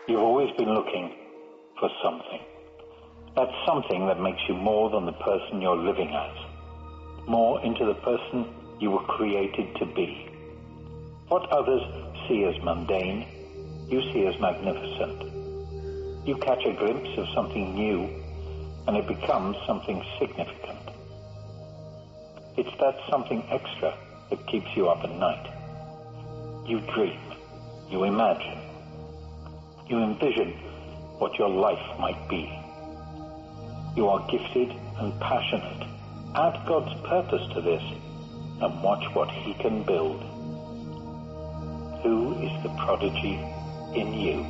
You've always been looking for something. That's something that makes you more than the person you're living as, more into the person you were created to be. What others see as mundane, you see as magnificent. You catch a glimpse of something new, and it becomes something significant. It's that something extra that keeps you up at night. You dream, you imagine, you envision what your life might be. You are gifted and passionate. Add God's purpose to this and watch what He can build. Who is the prodigy in you?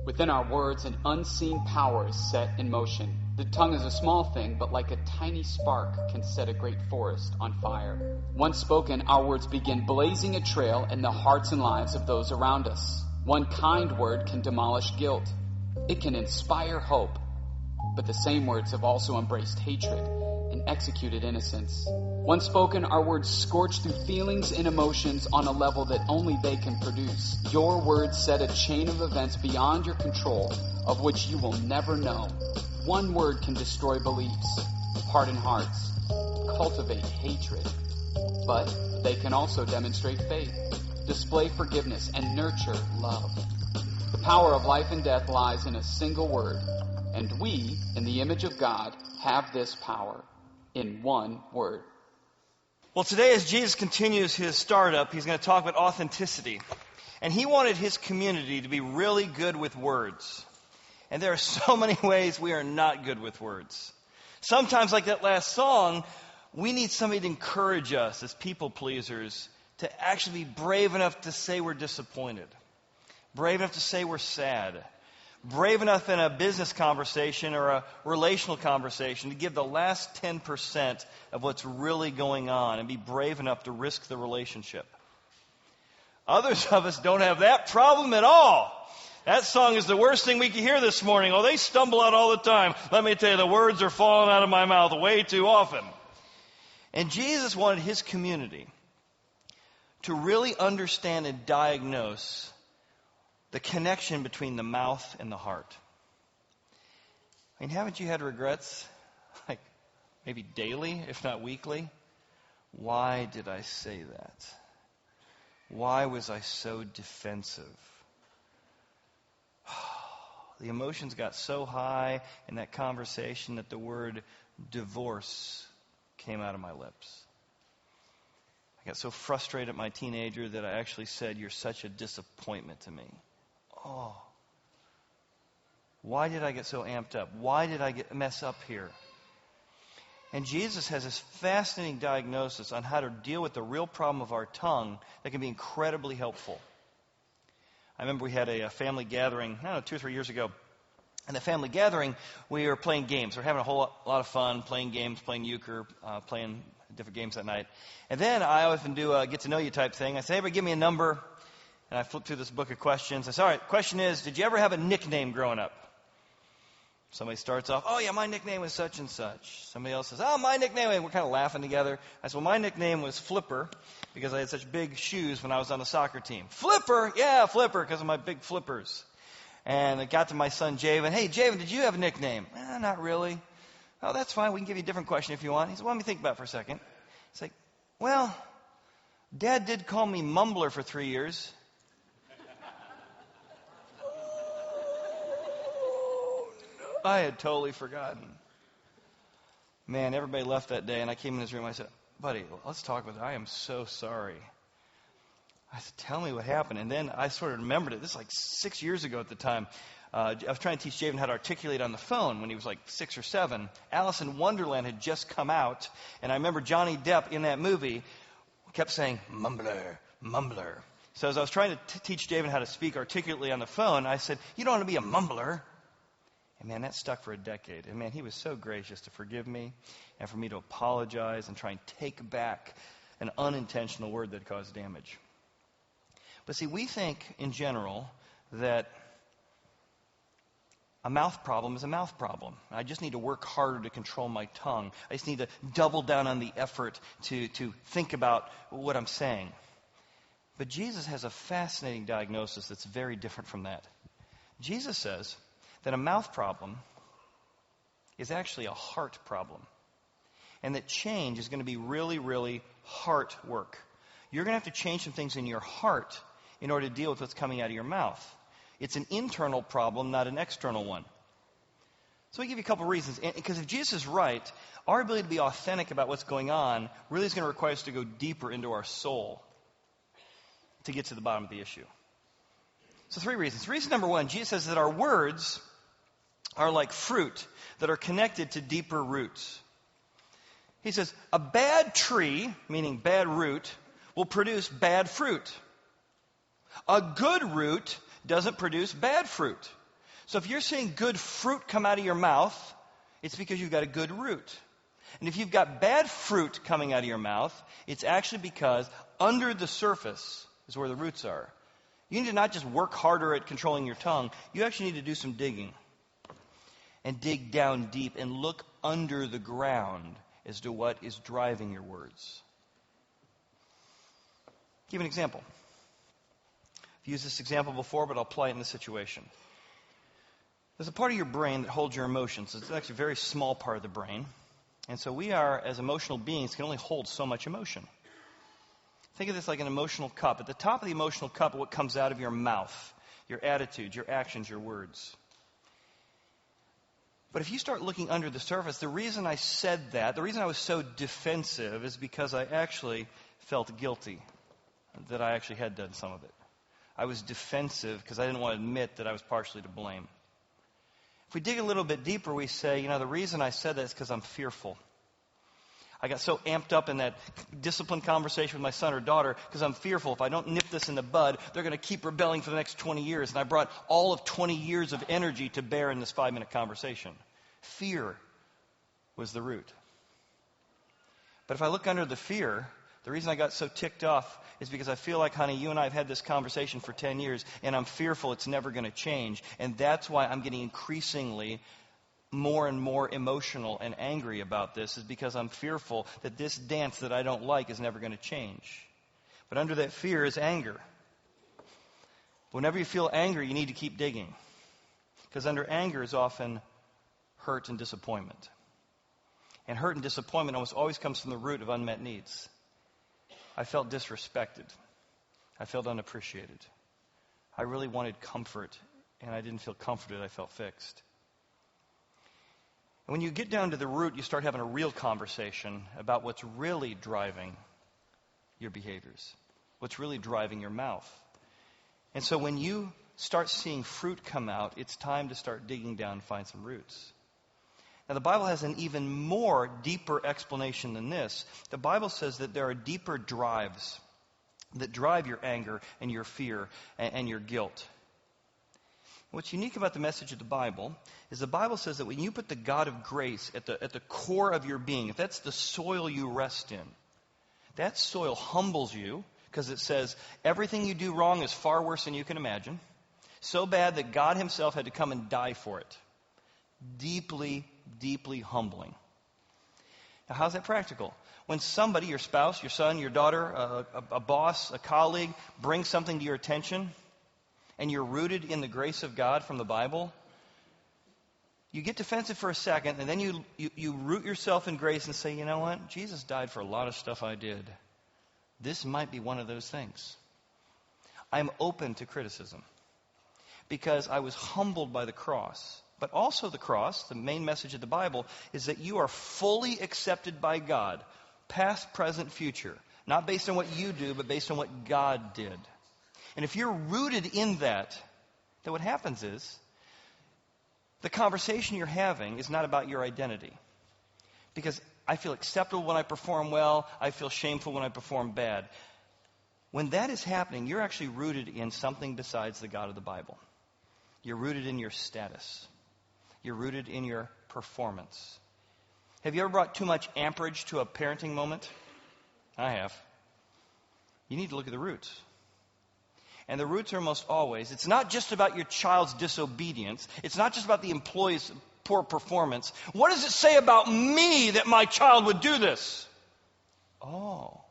Within our words, an unseen power is set in motion. The tongue is a small thing, but like a tiny spark can set a great forest on fire. Once spoken, our words begin blazing a trail in the hearts and lives of those around us. One kind word can demolish guilt. It can inspire hope. But the same words have also embraced hatred and executed innocence. Once spoken, our words scorch through feelings and emotions on a level that only they can produce. Your words set a chain of events beyond your control, of which you will never know. One word can destroy beliefs, harden hearts, cultivate hatred. But they can also demonstrate faith, display forgiveness, and nurture love. The power of life and death lies in a single word, and we, in the image of God, have this power in one word. Well, today as Jesus continues his startup, he's going to talk about authenticity. And he wanted his community to be really good with words. And there are so many ways we are not good with words. Sometimes, like that last song, we need somebody to encourage us as people pleasers to actually be brave enough to say we're disappointed. Brave enough to say we're sad. Brave enough in a business conversation or a relational conversation to give the last 10% of what's really going on and be brave enough to risk the relationship. Others of us don't have that problem at all. That song is the worst thing we can hear this morning. Oh, they stumble out all the time. Let me tell you, the words are falling out of my mouth way too often. And Jesus wanted his community to really understand and diagnose the connection between the mouth and the heart. I mean, haven't you had regrets? Like, maybe daily, if not weekly? Why did I say that? Why was I so defensive? The emotions got so high in that conversation that the word divorce came out of my lips. I got so frustrated at my teenager that I actually said, "You're such a disappointment to me." Oh, why did I get so amped up? Why did I mess up here? And Jesus has this fascinating diagnosis on how to deal with the real problem of our tongue that can be incredibly helpful. I remember we had a family gathering, 2 or 3 years ago. And the family gathering, we were playing games. We were having a whole lot of fun playing games, playing euchre, playing different games that night. And then I often do a get-to-know-you type thing. I say, "Everybody give me a number." And I flip through this book of questions. I say, "All right, question is, did you ever have a nickname growing up?" Somebody starts off, "Oh, yeah, my nickname was such and such." Somebody else says, "Oh, my nickname," and we're kind of laughing together. I said, "Well, my nickname was Flipper because I had such big shoes when I was on the soccer team." "Flipper?" "Yeah, Flipper, because of my big flippers." And it got to my son, Javen. "Hey, Javen, did you have a nickname?" "Not really." "Oh, that's fine. We can give you a different question if you want." He said, "Well, let me think about it for a second." It's like, "Well, Dad did call me Mumbler for 3 years." I had totally forgotten. Man, everybody left that day, and I came in his room. I said, "Buddy, let's talk about it. I am so sorry." I said, "Tell me what happened." And then I sort of remembered it. This is like 6 years ago at the time. I was trying to teach Javen how to articulate on the phone when he was like 6 or 7. Alice in Wonderland had just come out, and I remember Johnny Depp in that movie kept saying, "Mumbler, mumbler." So as I was trying to teach Javen how to speak articulately on the phone, I said, "You don't want to be a mumbler." And man, that stuck for a decade. And man, he was so gracious to forgive me and for me to apologize and try and take back an unintentional word that caused damage. But see, we think in general that A mouth problem is a mouth problem. I just need to work harder to control my tongue. I just need to double down on the effort to think about what I'm saying. But Jesus has a fascinating diagnosis that's very different from that. Jesus says that a mouth problem is actually a heart problem. And that change is going to be really, really heart work. You're going to have to change some things in your heart in order to deal with what's coming out of your mouth. It's an internal problem, not an external one. So let me give you a couple of reasons. Because if Jesus is right, our ability to be authentic about what's going on really is going to require us to go deeper into our soul to get to the bottom of the issue. So 3 reasons. Reason number 1, Jesus says that our words are like fruit that are connected to deeper roots. He says, a bad tree, meaning bad root, will produce bad fruit. A good root doesn't produce bad fruit. So if you're seeing good fruit come out of your mouth, it's because you've got a good root. And if you've got bad fruit coming out of your mouth, it's actually because under the surface is where the roots are. You need to not just work harder at controlling your tongue, you actually need to do some digging. And dig down deep and look under the ground as to what is driving your words. Give an example. I've used this example before, but I'll apply it in this situation. There's a part of your brain that holds your emotions. It's actually a very small part of the brain. And so we are, as emotional beings, can only hold so much emotion. Think of this like an emotional cup. At the top of the emotional cup are what comes out of your mouth, your attitudes, your actions, your words. But if you start looking under the surface, the reason I said that, the reason I was so defensive is because I actually felt guilty that I actually had done some of it. I was defensive because I didn't want to admit that I was partially to blame. If we dig a little bit deeper, we say, the reason I said that is because I'm fearful. I got so amped up in that disciplined conversation with my son or daughter because I'm fearful if I don't nip this in the bud, they're going to keep rebelling for the next 20 years. And I brought all of 20 years of energy to bear in this 5-minute conversation. Fear was the root. But if I look under the fear, the reason I got so ticked off is because I feel like, honey, you and I have had this conversation for 10 years, and I'm fearful it's never going to change. And that's why I'm getting increasingly more and more emotional and angry about this, is because I'm fearful that this dance that I don't like is never going to change. But under that fear is anger. Whenever you feel angry, you need to keep digging. Because under anger is often hurt and disappointment. And hurt and disappointment almost always comes from the root of unmet needs. I felt disrespected. I felt unappreciated. I really wanted comfort, and I didn't feel comforted. I felt fixed. And when you get down to the root, you start having a real conversation about what's really driving your behaviors, what's really driving your mouth. And so when you start seeing fruit come out, it's time to start digging down and find some roots. Now, the Bible has an even more deeper explanation than this. The Bible says that there are deeper drives that drive your anger and your fear and your guilt. What's unique about the message of the Bible is the Bible says that when you put the God of grace at the core of your being, if that's the soil you rest in, that soil humbles you because it says everything you do wrong is far worse than you can imagine. So bad that God himself had to come and die for it. Deeply, deeply humbling. Now, how's that practical? When somebody, your spouse, your son, your daughter, a boss, a colleague, brings something to your attention, and you're rooted in the grace of God from the Bible, you get defensive for a second, and then you root yourself in grace and say, you know what? Jesus died for a lot of stuff I did. This might be one of those things. I'm open to criticism because I was humbled by the cross. But also the cross, the main message of the Bible, is that you are fully accepted by God, past, present, future. Not based on what you do, but based on what God did. And if you're rooted in that, then what happens is the conversation you're having is not about your identity. Because I feel acceptable when I perform well, I feel shameful when I perform bad. When that is happening, you're actually rooted in something besides the God of the Bible. You're rooted in your status. You're rooted in your performance. Have you ever brought too much amperage to a parenting moment? I have. You need to look at the roots. And the roots are most always, it's not just about your child's disobedience. It's not just about the employee's poor performance. What does it say about me that my child would do this? Oh.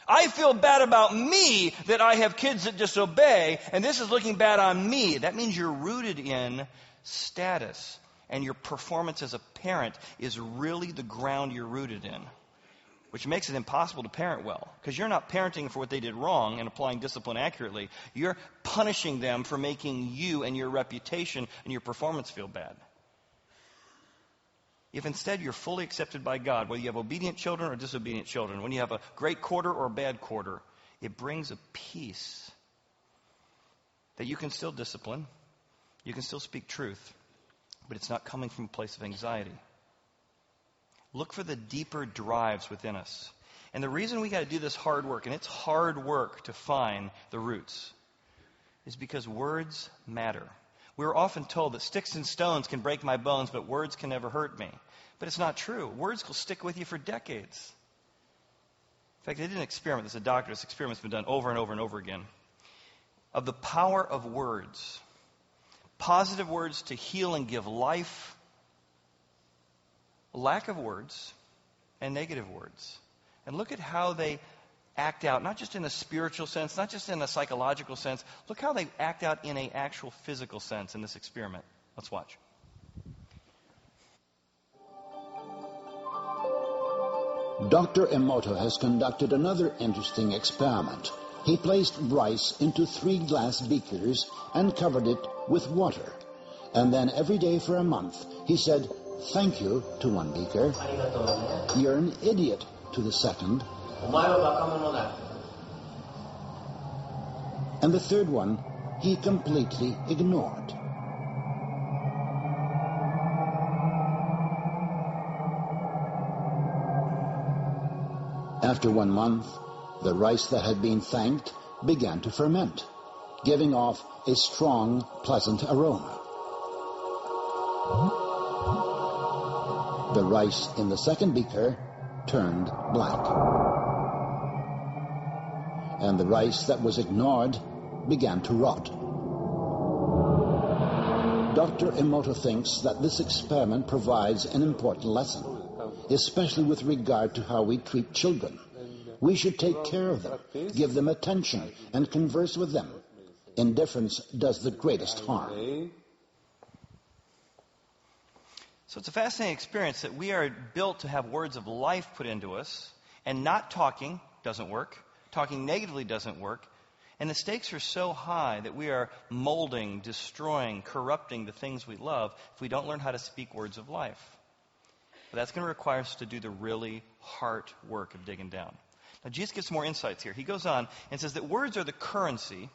I feel bad about me that I have kids that disobey, and this is looking bad on me. That means you're rooted in status, and your performance as a parent is really the ground you're rooted in, which makes it impossible to parent well, because you're not parenting for what they did wrong and applying discipline accurately. You're punishing them for making you and your reputation and your performance feel bad. If instead you're fully accepted by God, whether you have obedient children or disobedient children, when you have a great quarter or a bad quarter, it brings a peace that you can still discipline, you can still speak truth, but it's not coming from a place of anxiety. Look for the deeper drives within us. And the reason we got to do this hard work, and it's hard work to find the roots, is because words matter. We're often told that sticks and stones can break my bones, but words can never hurt me. But it's not true. Words will stick with you for decades. In fact, they did an experiment. This is a doctor. This experiment's been done over and over and over again. Of the power of words. Positive words to heal and give life. Lack of words and negative words. And look at how they act out, not just in a spiritual sense, not just in a psychological sense. Look how they act out in an actual physical sense in this experiment. Let's watch. Dr. Emoto has conducted another interesting experiment. He placed rice into 3 glass beakers and covered it with water. And then every day for a month, he said, "Thank you" to one beaker, "You're an idiot" to the second, and the third one he completely ignored. After 1 month, the rice that had been thanked began to ferment, giving off a strong, pleasant aroma. The rice in the second beaker turned black, and the rice that was ignored began to rot. Dr. Emoto thinks that this experiment provides an important lesson, especially with regard to how we treat children. We should take care of them, give them attention, and converse with them. Indifference does the greatest harm. So it's a fascinating experience that we are built to have words of life put into us, and not talking doesn't work. Talking negatively doesn't work. And the stakes are so high that we are molding, destroying, corrupting the things we love if we don't learn how to speak words of life. But that's going to require us to do the really hard work of digging down. Now, Jesus gives some more insights here. He goes on and says that words are the currency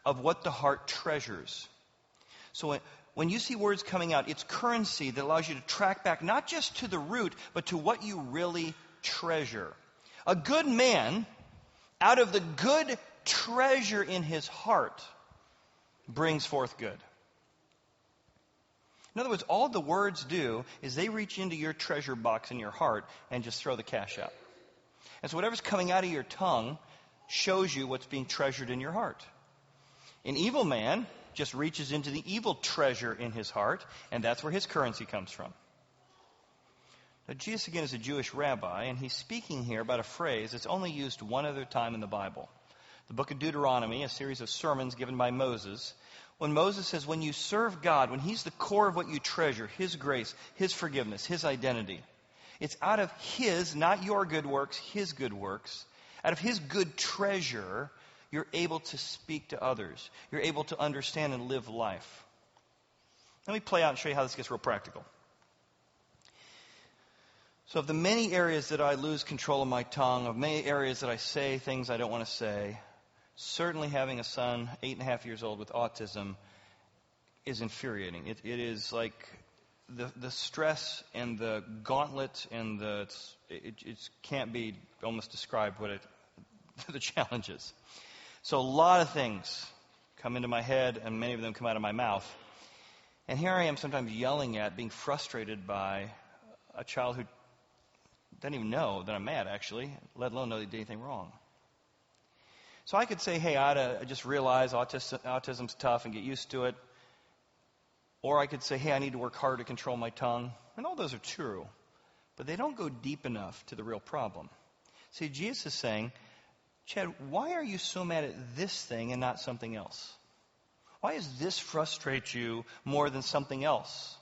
of what the heart treasures. So when you see words coming out, it's currency that allows you to track back not just to the root, but to what you really treasure. A good man, out of the good treasure in his heart, brings forth good. In other words, all the words do is they reach into your treasure box in your heart and just throw the cash out. And so whatever's coming out of your tongue shows you what's being treasured in your heart. An evil man just reaches into the evil treasure in his heart, and that's where his currency comes from. Now, Jesus, again, is a Jewish rabbi, and he's speaking here about a phrase that's only used one other time in the Bible. The book of Deuteronomy, a series of sermons given by Moses, when Moses says, when you serve God, when he's the core of what you treasure, his grace, his forgiveness, his identity, it's out of his, not your good works, his good works, out of his good treasure, you're able to speak to others. You're able to understand and live life. Let me play out and show you how this gets real practical. So of the many areas that I lose control of my tongue, of many areas that I say things I don't want to say, certainly having a son, 8.5 years old, with autism is infuriating. It is like the stress and the gauntlet and it can't be almost described what the challenge is. So a lot of things come into my head, and many of them come out of my mouth. And here I am sometimes yelling at, being frustrated by a child who doesn't even know that I'm mad, actually, let alone know they did anything wrong. So I could say, hey, I ought to just realize autism's tough and get used to it. Or I could say, hey, I need to work hard to control my tongue. And all those are true. But they don't go deep enough to the real problem. See, Jesus is saying, Chad, why are you so mad at this thing and not something else? Why does this frustrate you more than something else?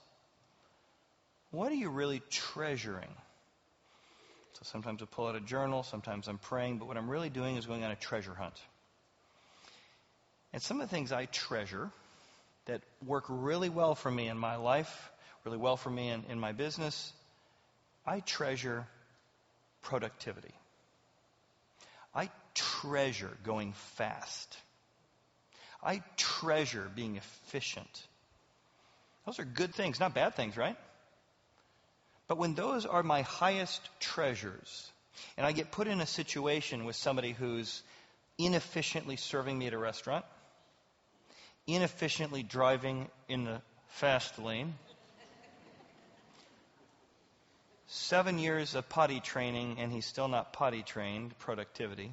What are you really treasuring? So sometimes I pull out a journal, sometimes I'm praying, but what I'm really doing is going on a treasure hunt. And some of the things I treasure that work really well for me in my life, really well for me in my business, I treasure productivity. I treasure going fast. I treasure being efficient. Those are good things, not bad things, right? But when those are my highest treasures, and I get put in a situation with somebody who's inefficiently serving me at a restaurant, inefficiently driving in the fast lane, 7 years of potty training and he's still not potty trained, productivity.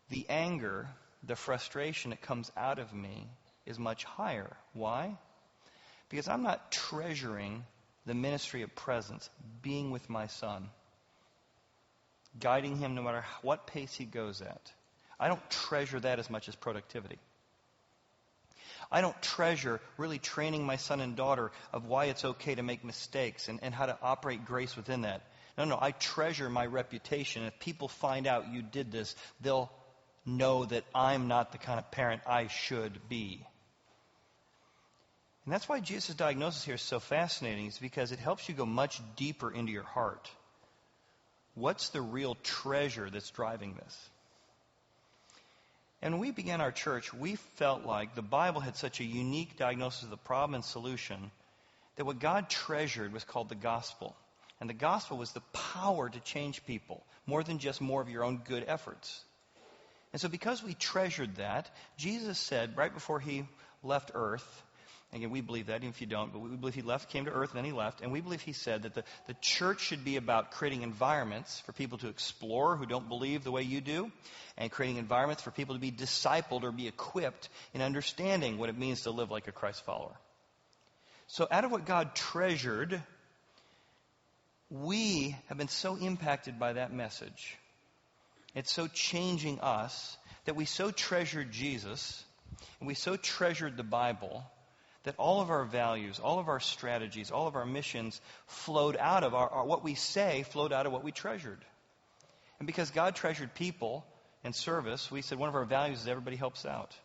The anger, the frustration that comes out of me is much higher. Why? Because I'm not treasuring the ministry of presence, being with my son, guiding him no matter what pace he goes at. I don't treasure that as much as productivity. I don't treasure really training my son and daughter of why it's okay to make mistakes and how to operate grace within that. No, I treasure my reputation. If people find out you did this, they'll know that I'm not the kind of parent I should be. And that's why Jesus' diagnosis here is so fascinating, is because it helps you go much deeper into your heart. What's the real treasure that's driving this? And when we began our church, we felt like the Bible had such a unique diagnosis of the problem and solution that what God treasured was called the gospel. And the gospel was the power to change people, more than just more of your own good efforts. And so because we treasured that, Jesus said right before he left earth, again, we believe that, even if you don't, but we believe he came to earth, and then he left. And we believe he said that the church should be about creating environments for people to explore who don't believe the way you do, and creating environments for people to be discipled or be equipped in understanding what it means to live like a Christ follower. So out of what God treasured, we have been so impacted by that message. It's so changing us that we so treasured Jesus, and we so treasured the Bible, that all of our values, all of our strategies, all of our missions flowed out of what we say flowed out of what we treasured. And because God treasured people and service, we said one of our values is everybody helps out.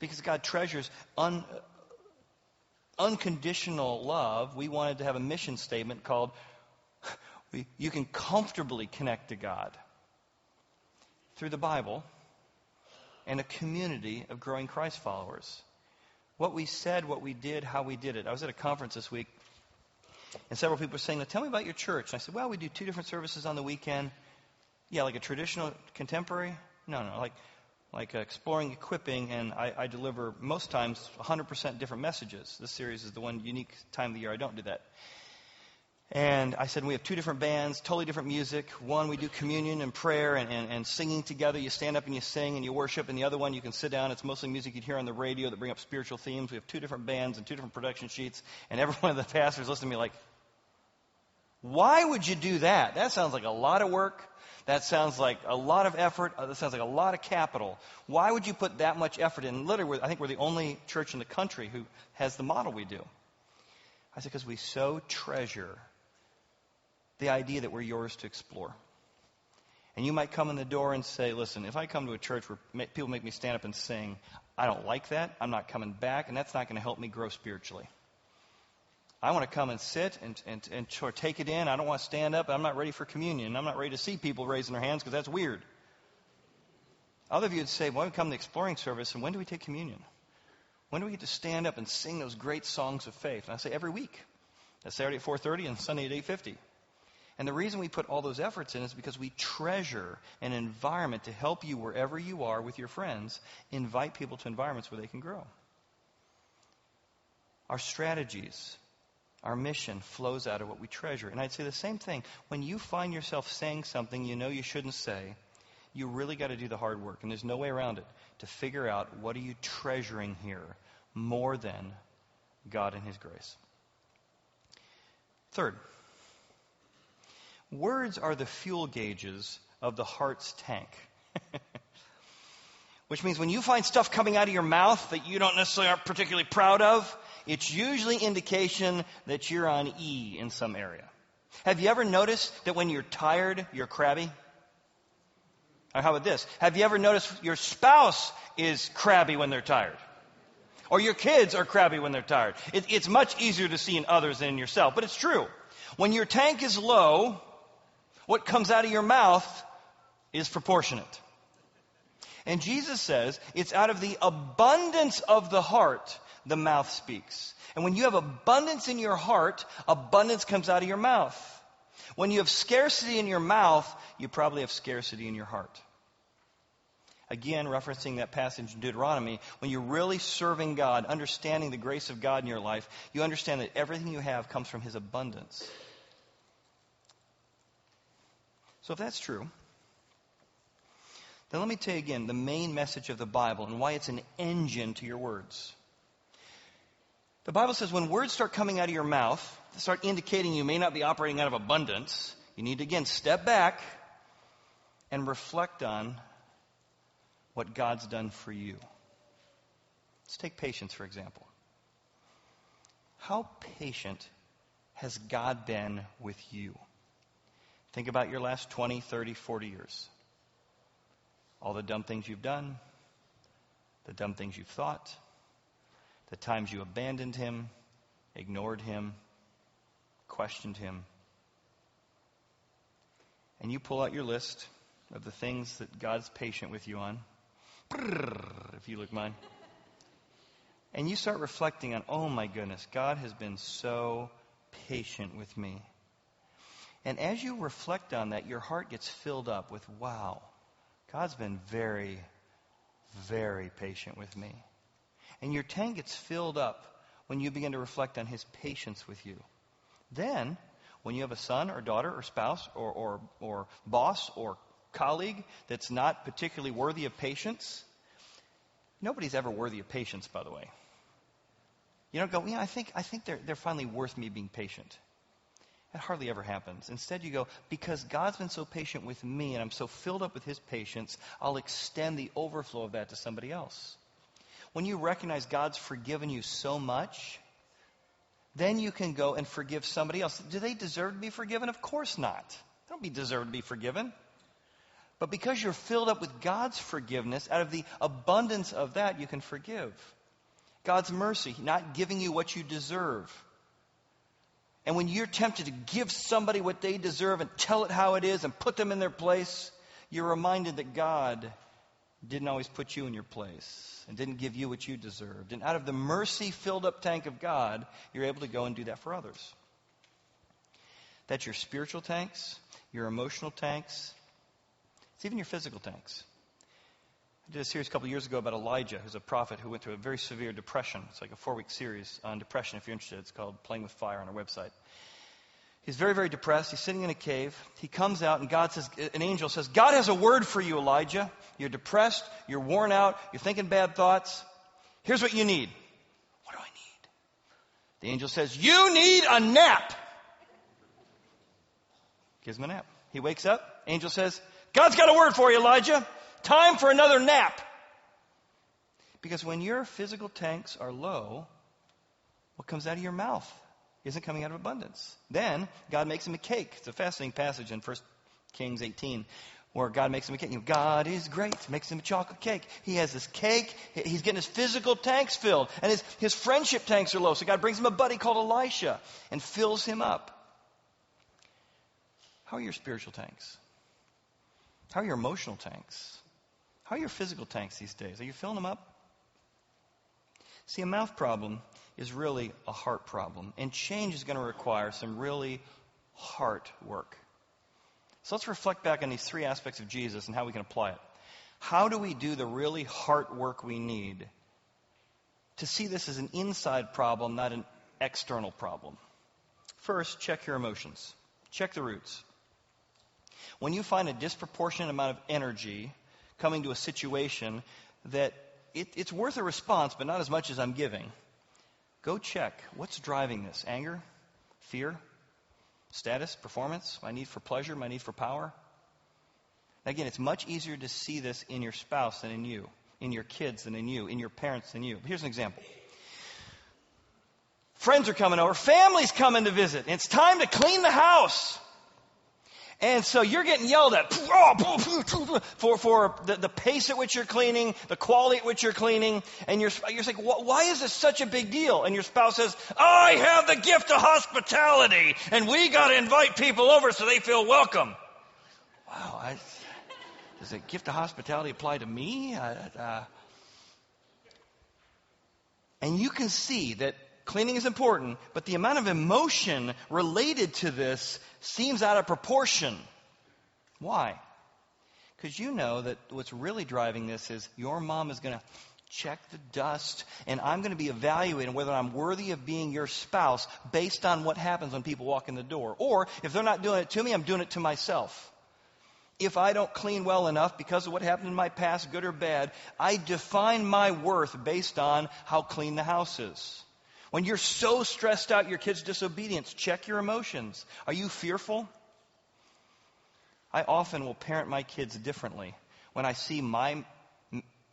Because God treasures unconditional love, we wanted to have a mission statement called, you can comfortably connect to God through the Bible and a community of growing Christ followers. What we said, what we did, how we did it. I was at a conference this week, and several people were saying, tell me about your church. And I said, well, we do 2 different services on the weekend. Yeah, like a traditional contemporary? No, like exploring, equipping, and I deliver most times 100% different messages. This series is the one unique time of the year I don't do that. And I said, we have 2 different bands, totally different music. One, we do communion and prayer and singing together. You stand up and you sing and you worship. And the other one, you can sit down. It's mostly music you'd hear on the radio that bring up spiritual themes. We have 2 different bands and 2 different production sheets. And every one of the pastors listened to me like, why would you do that? That sounds like a lot of work. That sounds like a lot of effort. That sounds like a lot of capital. Why would you put that much effort in? Literally, I think we're the only church in the country who has the model we do. I said, because we so treasure the idea that we're yours to explore. And you might come in the door and say, listen, if I come to a church where people make me stand up and sing, I don't like that. I'm not coming back, and that's not going to help me grow spiritually. I want to come and sit and sort of take it in. I don't want to stand up. I'm not ready for communion. I'm not ready to see people raising their hands because that's weird. Other of you would say, well, we come to the exploring service, and when do we take communion? When do we get to stand up and sing those great songs of faith? And I say every week. That's Saturday at 4:30 and Sunday at 8:50. And the reason we put all those efforts in is because we treasure an environment to help you wherever you are with your friends, invite people to environments where they can grow. Our strategies, our mission flows out of what we treasure. And I'd say the same thing. When you find yourself saying something you know you shouldn't say, You really got to do the hard work, and there's no way around it, to figure out what are you treasuring here more than God and His grace. Third, words are the fuel gauges of the heart's tank. Which means when you find stuff coming out of your mouth that you don't necessarily aren't particularly proud of, it's usually indication that you're on E in some area. Have you ever noticed that when you're tired, you're crabby? Or how about this? Have you ever noticed your spouse is crabby when they're tired? Or your kids are crabby when they're tired? It's much easier to see in others than in yourself, but it's true. When your tank is low, what comes out of your mouth is proportionate. And Jesus says, it's out of the abundance of the heart, the mouth speaks. And when you have abundance in your heart, abundance comes out of your mouth. When you have scarcity in your mouth, you probably have scarcity in your heart. Again, referencing that passage in Deuteronomy, when you're really serving God, understanding the grace of God in your life, you understand that everything you have comes from His abundance. So if that's true, then let me tell you again the main message of the Bible and why it's an engine to your words. The Bible says when words start coming out of your mouth, start indicating you may not be operating out of abundance, you need to again step back and reflect on what God's done for you. Let's take patience, for example. How patient has God been with you? Think about your last 20, 30, 40 years. All the dumb things you've done, the dumb things you've thought, the times you abandoned Him, ignored Him, questioned Him. And you pull out your list of the things that God's patient with you on, if you look mine, and you start reflecting on, oh my goodness, God has been so patient with me. And as you reflect on that, your heart gets filled up with, wow, God's been very, very patient with me. And your tank gets filled up when you begin to reflect on His patience with you. Then, when you have a son or daughter or spouse or boss or colleague that's not particularly worthy of patience, nobody's ever worthy of patience, by the way. You don't go, I think they're finally worth me being patient. That hardly ever happens. Instead, you go, because God's been so patient with me and I'm so filled up with His patience, I'll extend the overflow of that to somebody else. When you recognize God's forgiven you so much, then you can go and forgive somebody else. Do they deserve to be forgiven? Of course not. They don't deserve to be forgiven. But because you're filled up with God's forgiveness, out of the abundance of that, you can forgive. God's mercy, not giving you what you deserve. And when you're tempted to give somebody what they deserve and tell it how it is and put them in their place, you're reminded that God didn't always put you in your place and didn't give you what you deserved. And out of the mercy-filled up tank of God, you're able to go and do that for others. That's your spiritual tanks, your emotional tanks. It's even your physical tanks. I did a series a couple of years ago about Elijah, who's a prophet who went through a very severe depression. It's like a 4-week series on depression, if you're interested. It's called Playing with Fire on our website. He's very, very depressed. He's sitting in a cave. He comes out, and an angel says, God has a word for you, Elijah. You're depressed. You're worn out. You're thinking bad thoughts. Here's what you need. What do I need? The angel says, you need a nap. Gives him a nap. He wakes up. Angel says, God's got a word for you, Elijah. Time for another nap. Because when your physical tanks are low, what comes out of your mouth isn't coming out of abundance. Then God makes him a cake. It's a fascinating passage in 1 Kings 18 where God makes him a cake. God is great. Makes him a chocolate cake. He has this cake. He's getting his physical tanks filled. And his friendship tanks are low. So God brings him a buddy called Elisha and fills him up. How are your spiritual tanks? How are your emotional tanks? How are your physical tanks these days? Are you filling them up? See, a mouth problem is really a heart problem. And change is going to require some really heart work. So let's reflect back on these 3 aspects of Jesus and how we can apply it. How do we do the really heart work we need to see this as an inside problem, not an external problem? First, check your emotions. Check the roots. When you find a disproportionate amount of energy coming to a situation that it's worth a response, but not as much as I'm giving, go check. What's driving this? Anger? Fear? Status? Performance? My need for pleasure? My need for power? Again, it's much easier to see this in your spouse than in you, in your kids than in you, in your parents than you. Here's an example. Friends are coming over. Family's coming to visit. And it's time to clean the house. And so you're getting yelled at for the pace at which you're cleaning, the quality at which you're cleaning. And you're like, why is this such a big deal? And your spouse says, I have the gift of hospitality, and we got to invite people over so they feel welcome. Wow, does the gift of hospitality apply to me? And you can see that cleaning is important, but the amount of emotion related to this seems out of proportion. Why? Because you know that what's really driving this is your mom is going to check the dust, and I'm going to be evaluating whether I'm worthy of being your spouse based on what happens when people walk in the door. Or if they're not doing it to me, I'm doing it to myself. If I don't clean well enough because of what happened in my past, good or bad, I define my worth based on how clean the house is. When you're so stressed out your kid's disobedience, check your emotions. Are you fearful? I often will parent my kids differently. When I see my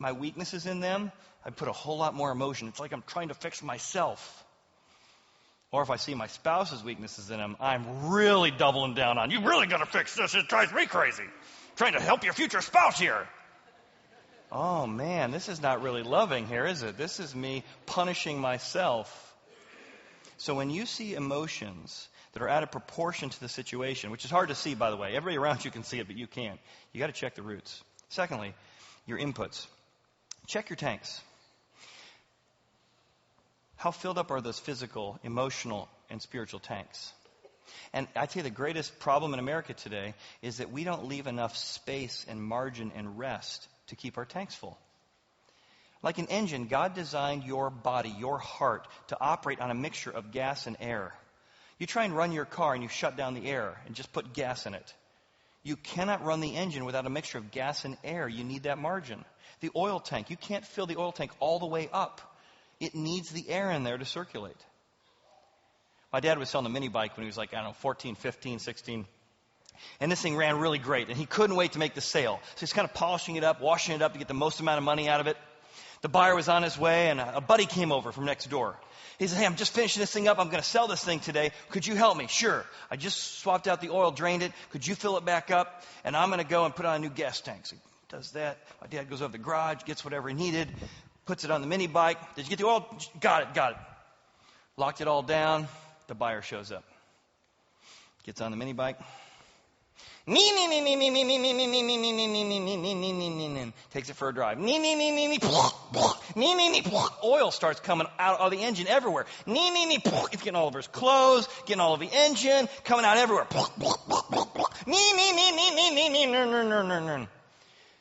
weaknesses in them, I put a whole lot more emotion. It's like I'm trying to fix myself. Or if I see my spouse's weaknesses in them, I'm really doubling down on, you really got to fix this. It drives me crazy. I'm trying to help your future spouse here. Oh man, this is not really loving here, is it? This is me punishing myself. So when you see emotions that are out of proportion to the situation, which is hard to see, by the way. Everybody around you can see it, but you can't. You got to check the roots. Secondly, your inputs. Check your tanks. How filled up are those physical, emotional, and spiritual tanks? And I tell you, the greatest problem in America today is that we don't leave enough space and margin and rest to keep our tanks full. Like an engine, God designed your body, your heart, to operate on a mixture of gas and air. You try and run your car and you shut down the air and just put gas in it. You cannot run the engine without a mixture of gas and air. You need that margin. The oil tank, you can't fill the oil tank all the way up. It needs the air in there to circulate. My dad was selling a mini bike when he was like, 14, 15, 16. And this thing ran really great. And he couldn't wait to make the sale. So he's kind of polishing it up, washing it up to get the most amount of money out of it. The buyer was on his way, and a buddy came over from next door. He said, hey, I'm just finishing this thing up. I'm going to sell this thing today. Could you help me? Sure. I just swapped out the oil, drained it. Could you fill it back up? And I'm going to go and put on a new gas tank. So he does that. My dad goes over to the garage, gets whatever he needed, puts it on the mini bike. Did you get the oil? Got it. Locked it all down. The buyer shows up. Gets on the mini bike. Takes it for a drive. Oil starts coming out of the engine everywhere. It's getting all over his clothes, getting all over the engine, coming out everywhere.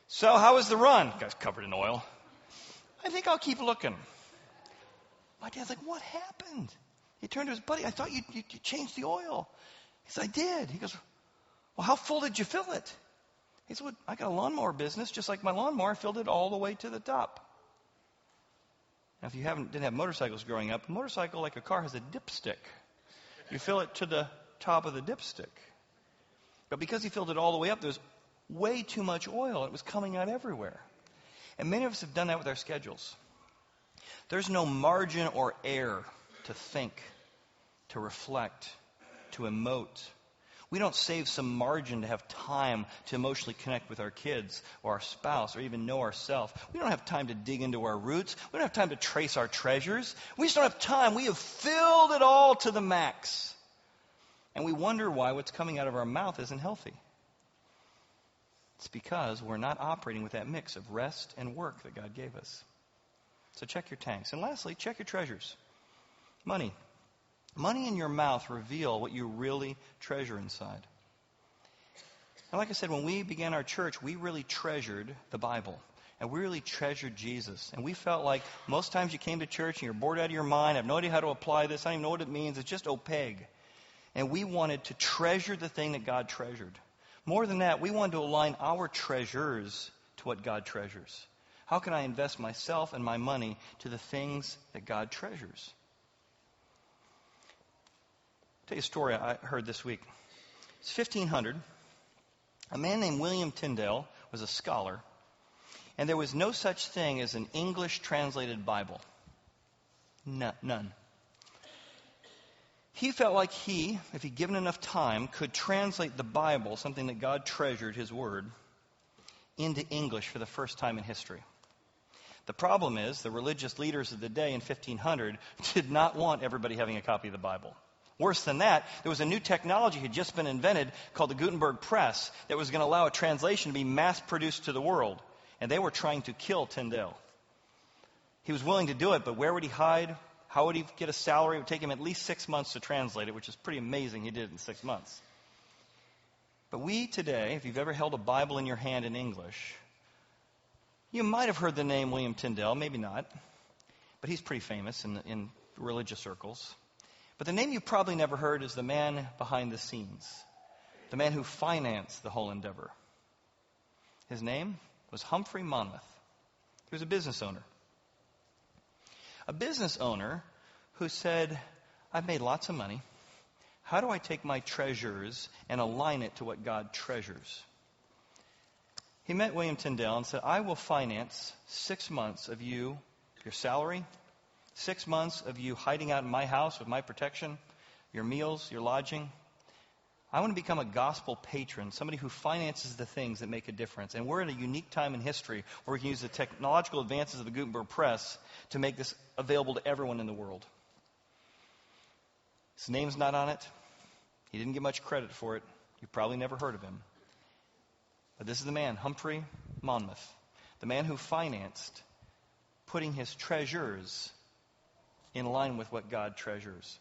So how was the run? Guy's covered in oil. I think I'll keep looking. My dad's like, what happened? He turned to his buddy. I thought you changed the oil. He said, I did. He goes, well, how full did you fill it? He said, well, I got a lawnmower business. Just like my lawnmower, I filled it all the way to the top. Now, if you didn't have motorcycles growing up, a motorcycle, like a car, has a dipstick. You fill it to the top of the dipstick. But because he filled it all the way up, there was way too much oil. It was coming out everywhere. And many of us have done that with our schedules. There's no margin or air to think, to reflect, to emote. We don't save some margin to have time to emotionally connect with our kids or our spouse or even know ourselves. We don't have time to dig into our roots. We don't have time to trace our treasures. We just don't have time. We have filled it all to the max. And we wonder why what's coming out of our mouth isn't healthy. It's because we're not operating with that mix of rest and work that God gave us. So check your tanks. And lastly, check your treasures. Money. Money in your mouth reveal what you really treasure inside. And like I said, when we began our church, we really treasured the Bible. And we really treasured Jesus. And we felt like most times you came to church and you're bored out of your mind. I have no idea how to apply this. I don't even know what it means. It's just opaque. And we wanted to treasure the thing that God treasured. More than that, we want to align our treasures to what God treasures. How can I invest myself and my money to the things that God treasures? I'll tell you a story I heard this week. It's 1500. A man named William Tyndale was a scholar, and there was no such thing as an English translated Bible. None. He felt like he, if he'd given enough time, could translate the Bible, something that God treasured, His Word, into English for the first time in history. The problem is, the religious leaders of the day in 1500 did not want everybody having a copy of the Bible. Worse than that, there was a new technology that had just been invented called the Gutenberg Press that was going to allow a translation to be mass-produced to the world. And they were trying to kill Tyndale. He was willing to do it, but where would he hide? How would he get a salary? It would take him at least 6 months to translate it, which is pretty amazing he did it in 6 months. But we today, if you've ever held a Bible in your hand in English, you might have heard the name William Tyndale, maybe not. But he's pretty famous in religious circles. But the name you probably never heard is the man behind the scenes, the man who financed the whole endeavor. His name was Humphrey Monmouth. He was a business owner. A business owner who said, I've made lots of money. How do I take my treasures and align it to what God treasures? He met William Tyndale and said, I will finance 6 months of you, your salary, 6 months of you hiding out in my house with my protection, your meals, your lodging. I want to become a gospel patron, somebody who finances the things that make a difference. And we're in a unique time in history where we can use the technological advances of the Gutenberg Press to make this available to everyone in the world. His name's not on it. He didn't get much credit for it. You probably never heard of him. But this is the man, Humphrey Monmouth, the man who financed putting his treasures in line with what God treasures.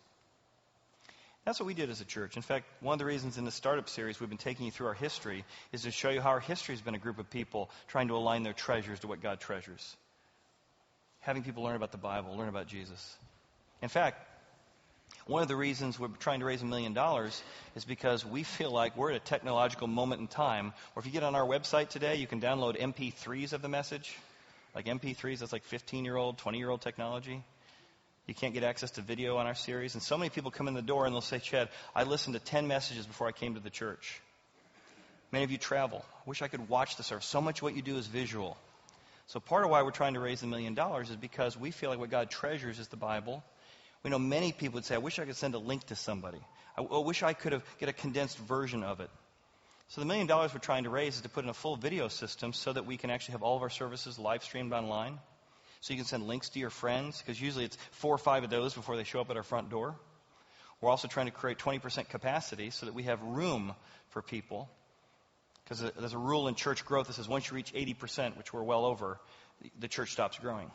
That's what we did as a church. In fact, one of the reasons in the startup series we've been taking you through our history is to show you how our history has been a group of people trying to align their treasures to what God treasures. Having people learn about the Bible, learn about Jesus. In fact, one of the reasons we're trying to raise $1 million is because we feel like we're at a technological moment in time where if you get on our website today, you can download MP3s of the message. Like MP3s, that's like 15-year-old, 20-year-old technology. You can't get access to video on our series. And so many people come in the door and they'll say, Chad, I listened to 10 messages before I came to the church. Many of you travel. I wish I could watch the service. So much of what you do is visual. So part of why we're trying to raise $1 million is because we feel like what God treasures is the Bible. We know many people would say, I wish I could send a link to somebody. I wish I could get a condensed version of it. So the $1 million we're trying to raise is to put in a full video system so that we can actually have all of our services live streamed online. So you can send links to your friends, because usually it's 4 or 5 of those before they show up at our front door. We're also trying to create 20% capacity so that we have room for people. Because there's a rule in church growth that says once you reach 80%, which we're well over, the church stops growing.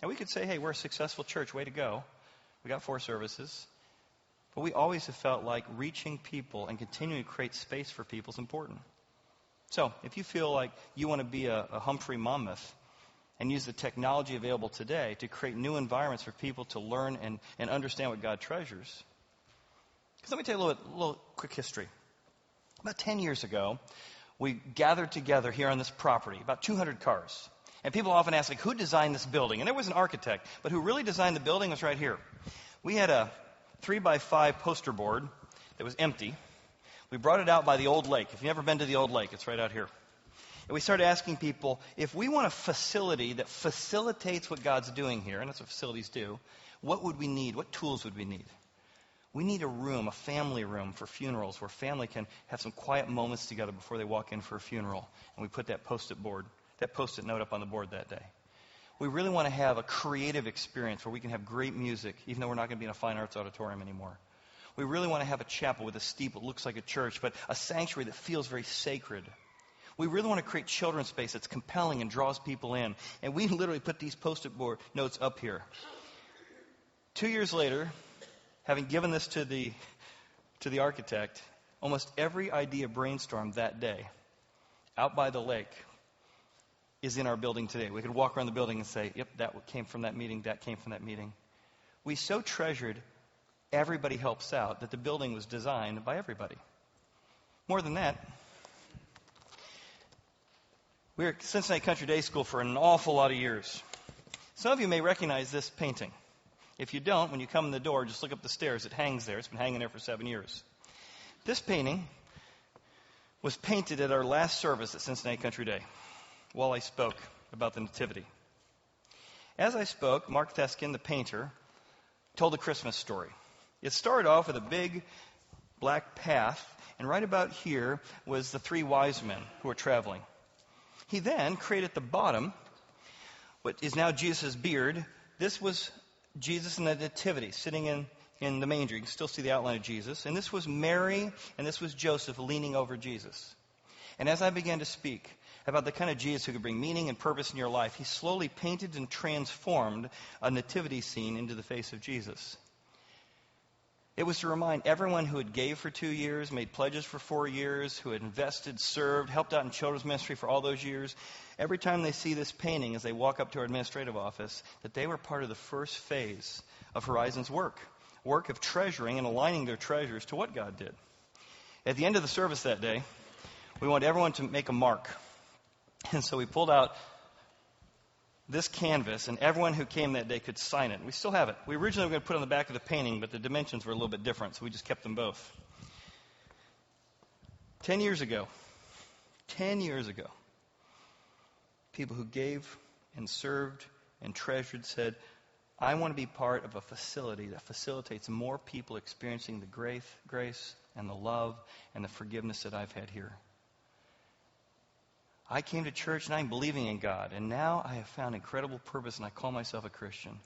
And we could say, hey, we're a successful church, way to go. We got 4 services. But we always have felt like reaching people and continuing to create space for people is important. So if you feel like you want to be a Humphrey Monmouth, and use the technology available today to create new environments for people to learn and understand what God treasures. Because let me tell you a little quick history. About 10 years ago, we gathered together here on this property, about 200 cars. And people often ask, like, who designed this building? And there was an architect, but who really designed the building was right here. We had a 3x5 poster board that was empty. We brought it out by the old lake. If you've never been to the old lake, it's right out here. And we started asking people, if we want a facility that facilitates what God's doing here, and that's what facilities do, what would we need? What tools would we need? We need a room, a family room for funerals where family can have some quiet moments together before they walk in for a funeral. And we put that post-it note up on the board that day. We really want to have a creative experience where we can have great music, even though we're not going to be in a fine arts auditorium anymore. We really want to have a chapel with a steeple that looks like a church, but a sanctuary that feels very sacred. We really want to create children's space that's compelling and draws people in. And we literally put these post-it board notes up here. 2 years later, having given this to the architect, almost every idea brainstormed that day out by the lake is in our building today. We could walk around the building and say, yep, that came from that meeting, that came from that meeting. We so treasured everybody helps out that the building was designed by everybody. More than that, We were at Cincinnati Country Day School for an awful lot of years. Some of you may recognize this painting. If you don't, when you come in the door, just look up the stairs. It hangs there. It's been hanging there for 7 years. This painting was painted at our last service at Cincinnati Country Day while I spoke about the Nativity. As I spoke, Mark Theskin, the painter, told a Christmas story. It started off with a big black path, and right about here was the 3 wise men who were traveling. He then created at the bottom what is now Jesus' beard. This was Jesus in the Nativity, sitting in the manger. You can still see the outline of Jesus. And this was Mary, and this was Joseph leaning over Jesus. And as I began to speak about the kind of Jesus who could bring meaning and purpose in your life, he slowly painted and transformed a nativity scene into the face of Jesus. It was to remind everyone who had gave for 2 years, made pledges for 4 years, who had invested, served, helped out in children's ministry for all those years, every time they see this painting as they walk up to our administrative office, that they were part of the first phase of Horizon's work of treasuring and aligning their treasures to what God did. At the end of the service that day, we wanted everyone to make a mark. And so we pulled out this canvas, and everyone who came that day could sign it. We still have it. We originally were going to put it on the back of the painting, but the dimensions were a little bit different, so we just kept them both. 10 years ago, people who gave and served and treasured said, I want to be part of a facility that facilitates more people experiencing the grace and the love and the forgiveness that I've had here. I came to church and I'm believing in God, and now I have found incredible purpose, and I call myself a Christian.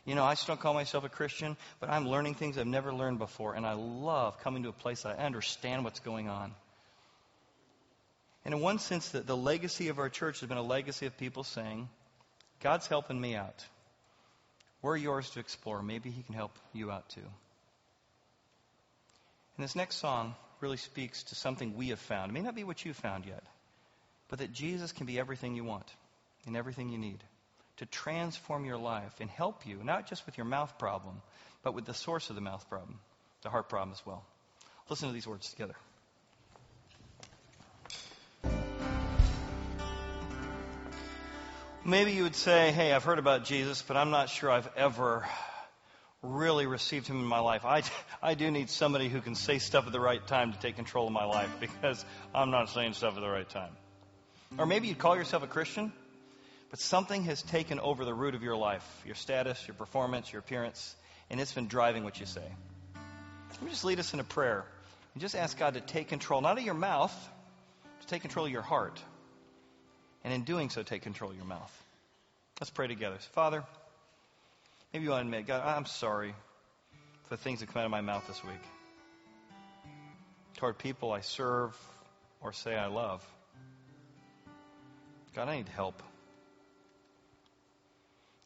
You know, I still don't call myself a Christian, but I'm learning things I've never learned before, and I love coming to a place that I understand what's going on. And in one sense, the legacy of our church has been a legacy of people saying, God's helping me out. We're yours to explore. Maybe he can help you out too. And this next song really speaks to something we have found. It may not be what you've found yet, but that Jesus can be everything you want and everything you need to transform your life and help you, not just with your mouth problem, but with the source of the mouth problem, the heart problem as well. Listen to these words together. Maybe you would say, hey, I've heard about Jesus, but I'm not sure I've ever really received him in my life. I do need somebody who can say stuff at the right time to take control of my life, because I'm not saying stuff at the right time. Or maybe you'd call yourself a Christian, but something has taken over the root of your life, your status, your performance, your appearance, and it's been driving what you say. Let me just lead us in a prayer and just ask God to take control, not of your mouth, to take control of your heart. And in doing so, take control of your mouth. Let's pray together. So, Father, maybe you want to admit, God, I'm sorry for the things that come out of my mouth this week. Toward people I serve or say I love. God, I need help.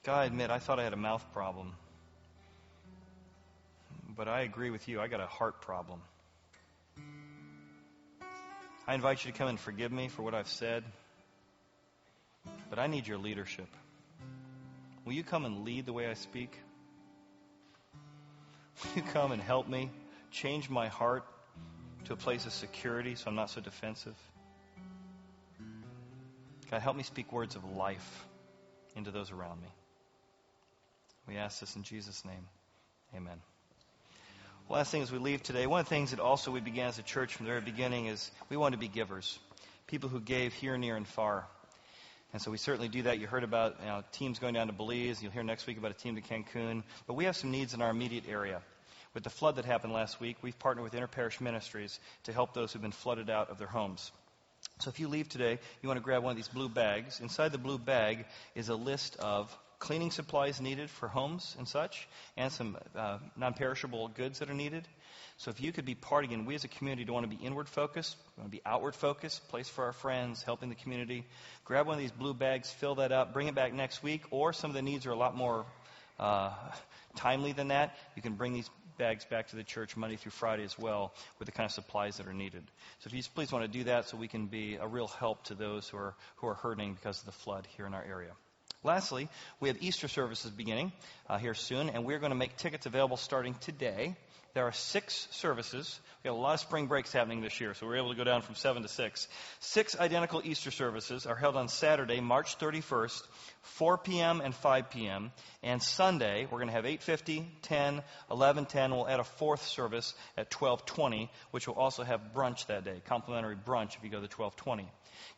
God, I admit, I thought I had a mouth problem. But I agree with you, I got a heart problem. I invite you to come and forgive me for what I've said. But I need your leadership. Will you come and lead the way I speak? Will you come and help me change my heart to a place of security so I'm not so defensive? God, help me speak words of life into those around me. We ask this in Jesus' name. Amen. Last thing as we leave today, one of the things that also we began as a church from the very beginning is we want to be givers. People who gave here, near, and far. And so we certainly do that. You heard about teams going down to Belize. You'll hear next week about a team to Cancun. But we have some needs in our immediate area. With the flood that happened last week, we've partnered with Interparish Ministries to help those who've been flooded out of their homes. So if you leave today, you want to grab one of these blue bags. Inside the blue bag is a list of cleaning supplies needed for homes and such, and some non-perishable goods that are needed. So if you could be part, again, we as a community don't want to be inward focused, we want to be outward focused, place for our friends, helping the community. Grab one of these blue bags, fill that up, bring it back next week, or some of the needs are a lot more timely than that. You can bring these bags back to the church Monday through Friday as well with the kind of supplies that are needed. So if you please want to do that so we can be a real help to those who are hurting because of the flood here in our area. Lastly, we have Easter services beginning here soon, and we're going to make tickets available starting today. There are 6 services. We have a lot of spring breaks happening this year, so we're able to go down from 7 to 6. 6 identical Easter services are held on Saturday, March 31st, 4 p.m. and 5 p.m. And Sunday, we're going to have 8:50, 10, 11:10. We'll add a 4th service at 12:20, which will also have brunch that day, complimentary brunch if you go to 12:20.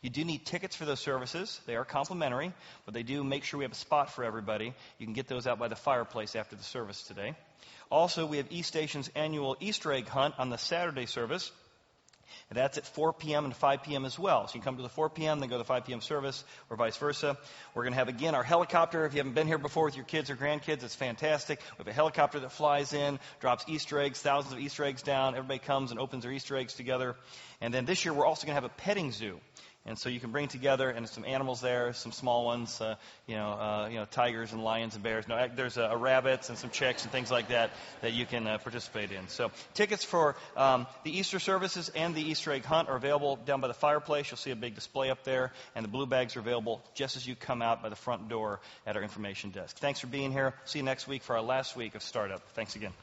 You do need tickets for those services. They are complimentary, but they do make sure we have a spot for everybody. You can get those out by the fireplace after the service today. Also, we have East Station's annual Easter egg hunt on the Saturday service. And that's at 4 p.m. and 5 p.m. as well. So you can come to the 4 p.m., then go to the 5 p.m. service, or vice versa. We're going to have, again, our helicopter. If you haven't been here before with your kids or grandkids, it's fantastic. We have a helicopter that flies in, drops Easter eggs, thousands of Easter eggs down. Everybody comes and opens their Easter eggs together. And then this year, we're also going to have a petting zoo. And so you can bring together, and some animals there, some small ones, tigers and lions and bears. No, there's rabbits and some chicks and things like that you can participate in. So tickets for the Easter services and the Easter egg hunt are available down by the fireplace. You'll see a big display up there, and the blue bags are available just as you come out by the front door at our information desk. Thanks for being here. See you next week for our last week of Startup. Thanks again.